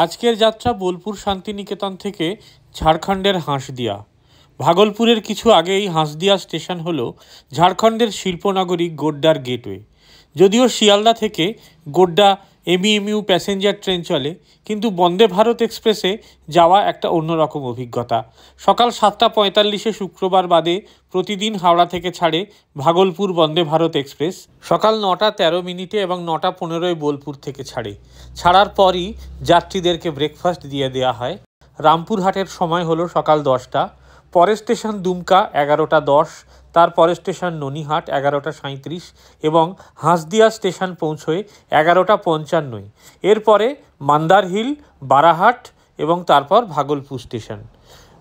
আজকের যাত্রা বোলপুর শান্তিনিকেতন থেকে ঝাড়খণ্ডের হাঁসদিয়া। ভাগলপুরের কিছু আগেই হাঁসদিয়া স্টেশন হলো ঝাড়খণ্ডের শিল্পনগরী গোড্ডার গেটওয়ে। যদিও শিয়ালদা থেকে গোড্ডা এমইএমইউ প্যাসেঞ্জার ট্রেন চলে, কিন্তু বন্দে ভারত এক্সপ্রেসে যাওয়া একটা অন্যরকম অভিজ্ঞতা। সকাল 7:45 শুক্রবার বাদে প্রতিদিন হাওড়া থেকে ছাড়ে ভাগলপুর বন্দে ভারত এক্সপ্রেস। সকাল 9:13 এবং 9:15 বোলপুর থেকে ছাড়ে। ছাড়ার পরই যাত্রীদেরকে ব্রেকফাস্ট দিয়ে দেওয়া হয়। রামপুরহাটের সময় হলো সকাল 10টা। পরের স্টেশন দুমকা 11:10, তারপরের স্টেশন ননিহাট 11:37 এবং হাঁসদিয়া স্টেশন পৌঁছয় 11:55। এরপরে মান্দারহিল, বারাহাট এবং তারপর ভাগলপুর স্টেশন।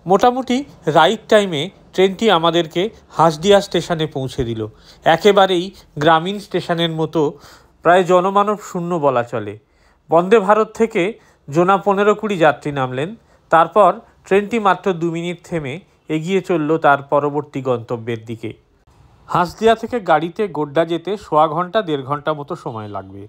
মোটামুটি রাইট টাইমে ট্রেনটি আমাদেরকে হাঁসদিয়া স্টেশনে পৌঁছে দিল। একেবারেই গ্রামীণ স্টেশনের মতো, প্রায় জনমানব শূন্য বলা চলে। বন্দে ভারত থেকে জোনা 15-20 যাত্রী নামলেন। তারপর ট্রেনটি মাত্র 2 মিনিট থেমে এগিয়ে চলল তার পরবর্তী গন্তব্যের দিকে। হাঁসদিয়া থেকে গাড়িতে গোড্ডা যেতে 1.25 ঘন্টা 1.5 ঘন্টা মতো সময় লাগবে।